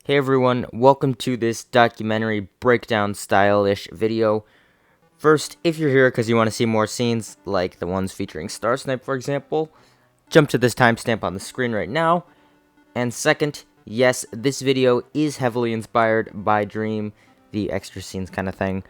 Hey everyone, welcome to this documentary breakdown style-ish video. First, if you're here because you want to see more scenes, like the ones featuring Star Snipe for example, jump to this timestamp on the screen right now. And second, yes, this video is heavily inspired by Dream, the extra scenes kind of thing.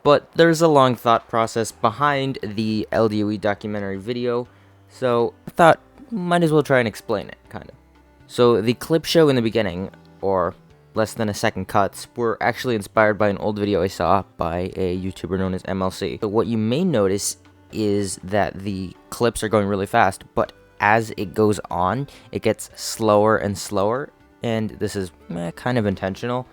But there's a long thought process behind the LDOE documentary video, so I thought might as well try and explain it, kind of. So the clip show in the beginning, or less than a second cuts, were actually inspired by an old video I saw by a YouTuber known as MLC. So what you may notice is that the clips are going really fast, but as it goes on, it gets slower and slower, and this is kind of intentional.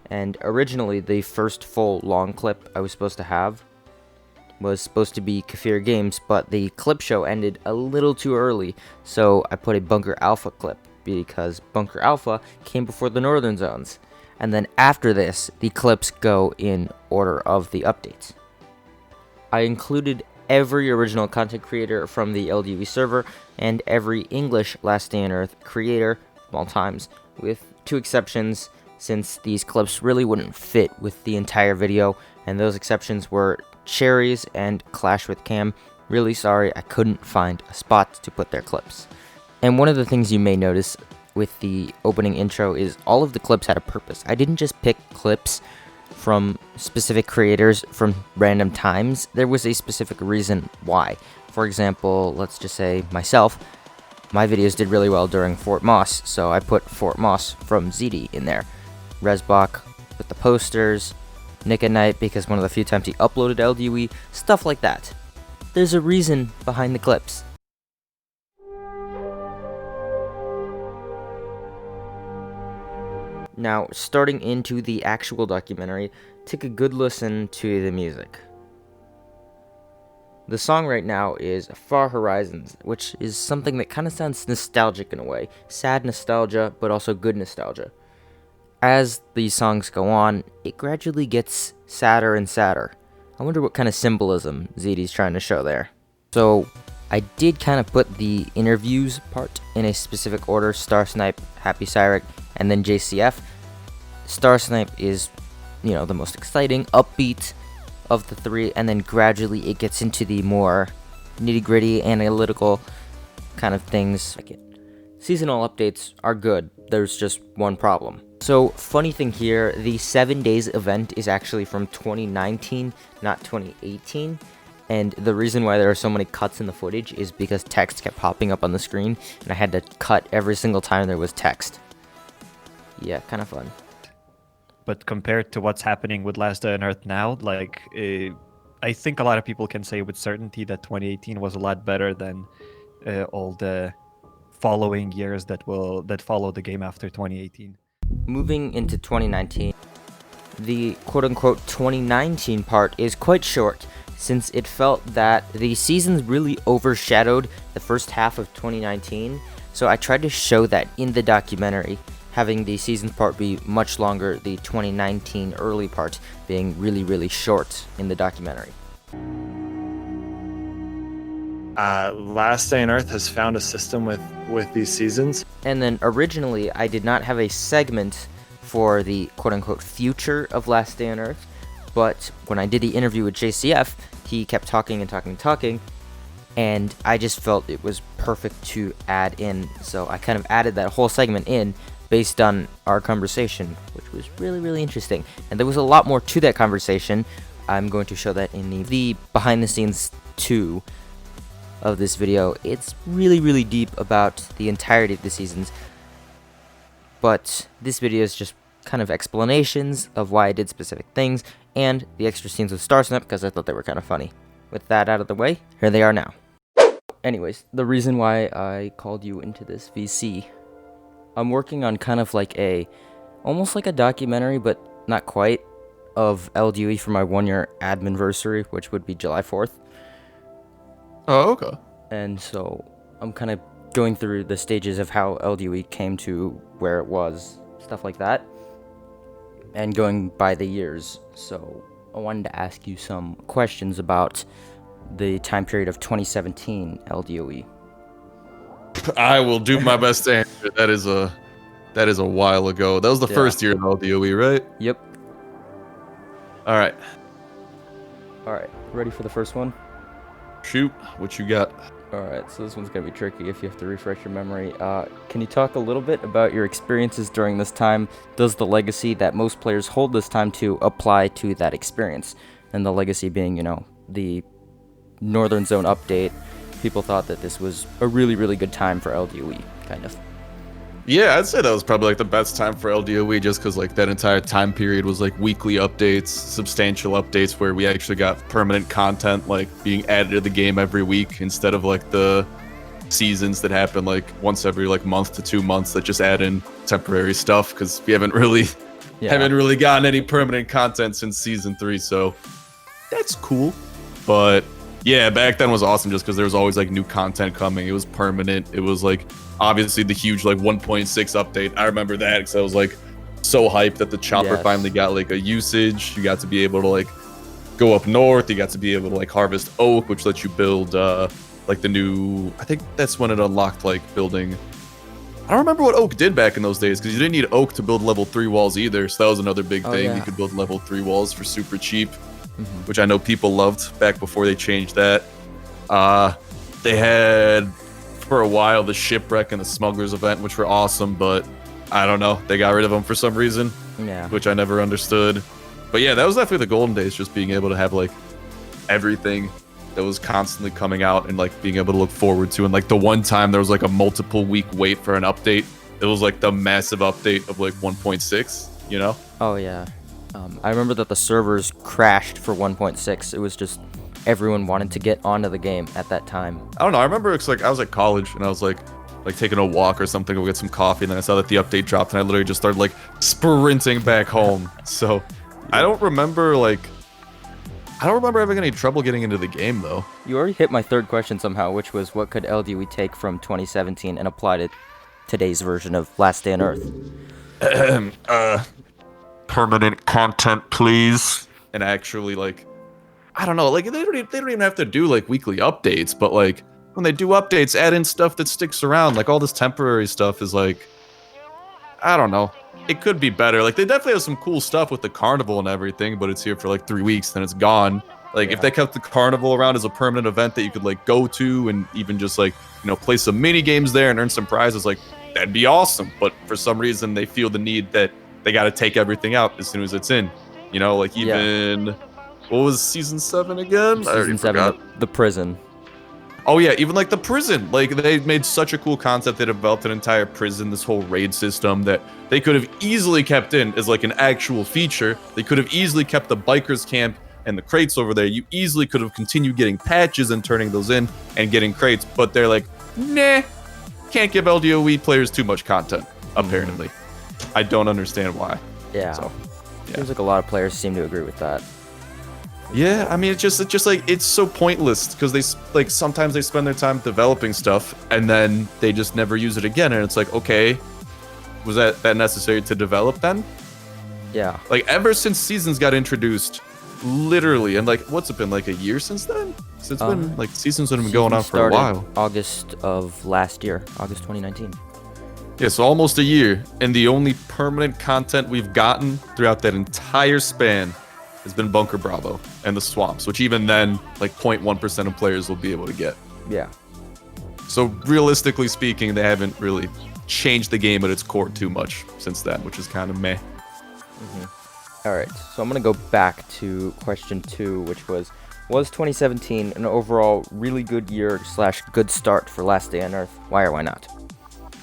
And originally, the first full long clip I was supposed to have was supposed to be Kefir Games, but the clip show ended a little too early, so I put a Bunker Alpha clip, because Bunker Alpha came before the Northern Zones. And then after this, the clips go in order of the updates. I included every original content creator from the LDOE server, and every English Last Day on Earth creator of all times, with two exceptions, since these clips really wouldn't fit with the entire video, and those exceptions were Cherries and Clash with Cam. Really sorry, I couldn't find a spot to put their clips. And one of the things you may notice with the opening intro is all of the clips had a purpose. I didn't just pick clips from specific creators from random times. There was a specific reason why. For example, let's just say myself, my videos did really well during Fort Moss, so I put Fort Moss from zdyt in there. Resbach with the posters, Nick at Night because one of the few times he uploaded LDOE, stuff like that. There's a reason behind the clips. Now, starting into the actual documentary, take a good listen to the music. The song right now is Far Horizons, which is something that kind of sounds nostalgic in a way. Sad nostalgia, but also good nostalgia. As these songs go on, it gradually gets sadder and sadder. I wonder what kind of symbolism zdyt's trying to show there. So, I did kind of put the interviews part in a specific order: Star Snipe, Happy Cyric, and then JCF. Star Snipe is, the most exciting, upbeat of the three, and then gradually it gets into the more nitty-gritty, analytical kind of things. Seasonal updates are good, there's just one problem. So, funny thing here, the 7 days event is actually from 2019, not 2018. And the reason why there are so many cuts in the footage is because text kept popping up on the screen, and I had to cut every single time there was text. Yeah, kind of fun. But compared to what's happening with Last Day on Earth now, I think a lot of people can say with certainty that 2018 was a lot better than all the following years that follow the game after 2018. Moving into 2019, the quote-unquote 2019 part is quite short, since it felt that the seasons really overshadowed the first half of 2019, so I tried to show that in the documentary, having the seasons part be much longer, the 2019 early part being really, really short in the documentary. Last Day on Earth has found a system with these seasons. And then originally, I did not have a segment for the quote-unquote future of Last Day on Earth, but when I did the interview with JCF, he kept talking and talking and talking, and I just felt it was perfect to add in, so I kind of added that whole segment in based on our conversation, which was really, really interesting. And there was a lot more to that conversation. I'm going to show that in the behind the scenes 2 of this video. It's really, really deep about the entirety of the seasons, but this video is just kind of explanations of why I did specific things, and the extra scenes with Star Snap because I thought they were kind of funny. With that out of the way, here they are now. Anyways, the reason why I called you into this VC, I'm working on kind of like almost like a documentary, but not quite, of LDOE for my 1-year adminversary, which would be July 4th. Oh, okay. And so I'm kind of going through the stages of how LDOE came to where it was, stuff like that, and going by the years. So I wanted to ask you some questions about the time period of 2017 LDOE. I will do my best to answer. That is a while ago. That was the first year of LDOE, right? Yep. All right. All right. Ready for the first one? Shoot. What you got? All right. So this one's going to be tricky if you have to refresh your memory. Can you talk a little bit about your experiences during this time? Does the legacy that most players hold this time to apply to that experience? And the legacy being, the Northern Zone update. People thought that this was a really, really good time for LDOE, kind of. Yeah, I'd say that was probably like the best time for LDOE, just because like that entire time period was like weekly updates, substantial updates where we actually got permanent content like being added to the game every week instead of like the seasons that happen like once every like month to 2 months that just add in temporary stuff, because we haven't really gotten any permanent content since season 3, so that's cool. But yeah, back then was awesome just because there was always like new content coming. It was permanent. It was like obviously the huge like 1.6 update. I remember that because I was like so hyped that the chopper finally got like a usage. You got to be able to like go up north. You got to be able to like harvest oak, which lets you build like the new, I think that's when it unlocked like building. I don't remember what oak did back in those days because you didn't need oak to build level 3 walls either. So that was another big thing. Yeah. You could build level 3 walls for super cheap. Which I know people loved back before they changed that. They had, for a while, the shipwreck and the smugglers event, which were awesome, but I don't know. They got rid of them for some reason, which I never understood. But yeah, that was definitely the golden days, just being able to have like everything that was constantly coming out and like being able to look forward to. And like the one time there was like a multiple week wait for an update, it was like the massive update of like 1.6, Oh, yeah. I remember that the servers crashed for 1.6. It was just everyone wanted to get onto the game at that time. I don't know. I remember it's like I was at college and I was like taking a walk or something, go get some coffee, and then I saw that the update dropped and I literally just started like sprinting back home. So I don't remember having any trouble getting into the game though. You already hit my third question somehow, which was what could LDOE take from 2017 and apply to today's version of Last Day on Earth? Permanent content, please. And actually, like, I don't know, like they don't even have to do like weekly updates, but like when they do updates, add in stuff that sticks around. Like all this temporary stuff is like, I don't know, it could be better. Like they definitely have some cool stuff with the carnival and everything, but it's here for like 3 weeks, then it's gone. Like if they kept the carnival around as a permanent event that you could like go to and even just like play some mini games there and earn some prizes, like that'd be awesome. But for some reason they feel the need that they got to take everything out as soon as it's in. Like even what was season 7 again? Season 7, the prison. Oh yeah, even like the prison. Like they made such a cool concept. They developed an entire prison, this whole raid system that they could have easily kept in as like an actual feature. They could have easily kept the bikers camp and the crates over there. You easily could have continued getting patches and turning those in and getting crates, but they're like, nah, can't give LDOE players too much content, apparently. I don't understand why. Yeah. So, Seems like a lot of players seem to agree with that. Yeah, I mean, it's just like it's so pointless because they like sometimes they spend their time developing stuff and then they just never use it again, and it's like, okay, was that necessary to develop then? Yeah. Like ever since seasons got introduced, literally, and like what's it been, like a year since then? Since when like seasons have been going on for a while. August of last year, August 2019. Yeah, so almost a year, and the only permanent content we've gotten throughout that entire span has been Bunker Bravo and the swamps, which even then, like 0.1% of players will be able to get. Yeah. So realistically speaking, they haven't really changed the game at its core too much since then, which is kind of meh. All right, so I'm going to go back to question 2, which was 2017 an overall really good year / good start for Last Day on Earth? Why or why not?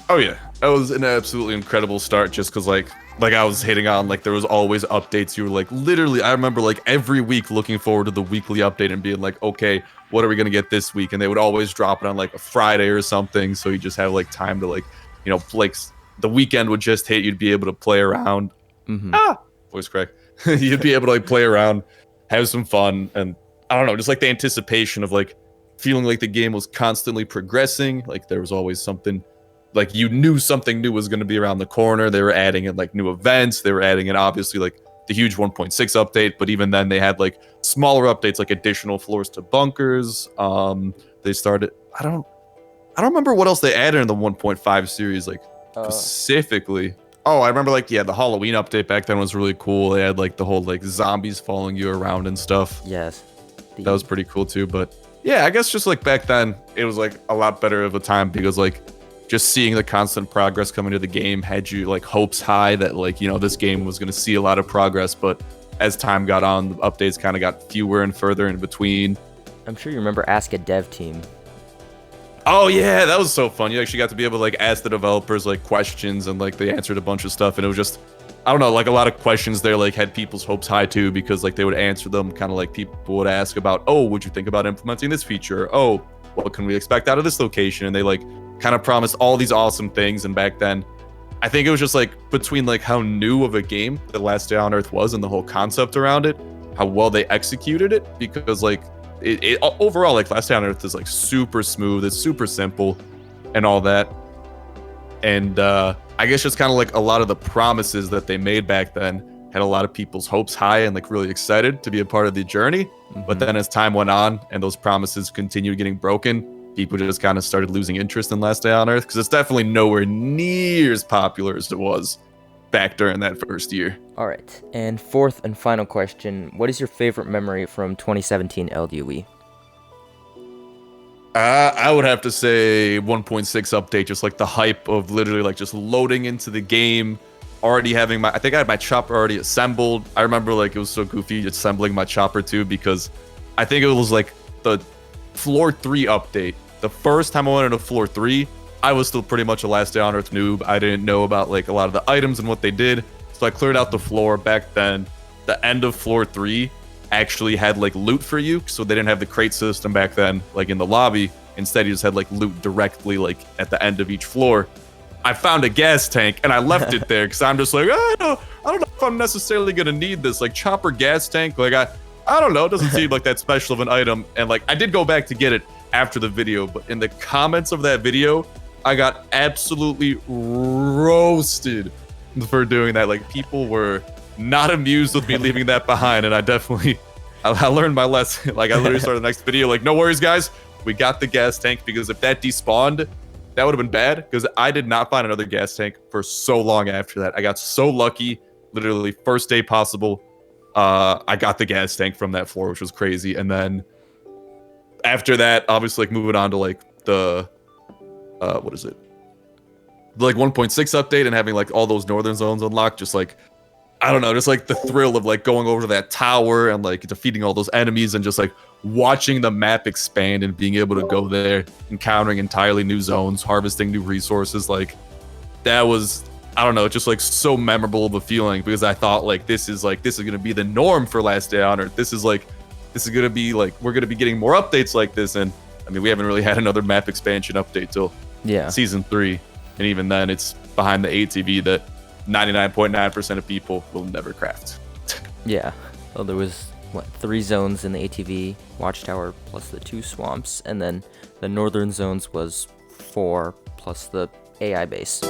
Oh yeah, that was an absolutely incredible start just because like I was hitting on, like there was always updates. You were like literally, I remember like every week looking forward to the weekly update and being like, okay, what are we going to get this week? And they would always drop it on like a Friday or something. So you just have like time to like, like the weekend would just hit. You'd be able to play around. Voice crack. You'd be able to like play around, have some fun. And I don't know, just like the anticipation of like feeling like the game was constantly progressing. Like there was always something. Like you knew something new was going to be around the corner. They were adding in like new events. They were adding in obviously like the huge 1.6 update, but even then they had like smaller updates like additional floors to bunkers. They started. I don't remember what else they added in the 1.5 series like specifically. Oh, I remember like the Halloween update back then was really cool. They had like the whole like zombies following you around and stuff. Yes. That was pretty cool too. But yeah, I guess just like back then it was like a lot better of a time because like just seeing the constant progress coming to the game had you like hopes high that like, this game was going to see a lot of progress. But as time got on, the updates kind of got fewer and further in between. I'm sure you remember Ask a Dev Team. Oh yeah, that was so fun. You actually got to be able to like ask the developers like questions and like they answered a bunch of stuff and it was just, I don't know, like a lot of questions there like had people's hopes high too because like they would answer them kind of like people would ask about, oh, would you think about implementing this feature? Oh, what can we expect out of this location? And they like kind of promised all these awesome things. And back then, I think it was just like between like how new of a game The Last Day on Earth was and the whole concept around it, how well they executed it because like it overall like Last Day on Earth is like super smooth, it's super simple and all that. And I guess just kind of like a lot of the promises that they made back then had a lot of people's hopes high and like really excited to be a part of the journey. But then as time went on and those promises continued getting broken, people just kind of started losing interest in Last Day on Earth because it's definitely nowhere near as popular as it was back during that first year. All right. And fourth and final question, what is your favorite memory from 2017 LDOE? I would have to say 1.6 update, just like the hype of literally like just loading into the game, already having I think I had my chopper already assembled. I remember like it was so goofy assembling my chopper too because I think it was like the floor 3 update. The first time I went into floor 3, I was still pretty much a Last Day on Earth noob. I didn't know about like a lot of the items and what they did. So I cleared out the floor back then. The end of floor 3 actually had like loot for you. So they didn't have the crate system back then, like in the lobby. Instead, you just had like loot directly like at the end of each floor. I found a gas tank and I left it there because I'm just like, I don't know if I'm necessarily gonna need this like chopper gas tank. Like I don't know, it doesn't seem like that special of an item. And like I did go back to get it after the video, but in the comments of that video, I got absolutely roasted for doing that. Like people were not amused with me leaving that behind, and I learned my lesson. Like I literally started the next video like, no worries guys, we got the gas tank, because if that despawned, that would have been bad, because I did not find another gas tank for so long after that. I got so lucky, literally first day possible. I got the gas tank from that floor, which was crazy. And then after that, obviously like moving on to like the what is it? The like 1.6 update and having like all those northern zones unlocked, just like, I don't know, just like the thrill of like going over to that tower and like defeating all those enemies and just like watching the map expand and being able to go there, encountering entirely new zones, harvesting new resources. Like that was, I don't know, just like so memorable of a feeling, because I thought like this is gonna be the norm for Last Day on Earth. This is gonna be like, we're gonna be getting more updates like this. And I mean, we haven't really had another map expansion update till season 3, and even then it's behind the ATV that 99.9% of people will never craft. Yeah. Well, there was 3 zones in the ATV watchtower plus the 2 swamps, and then the northern zones was 4 plus the AI base.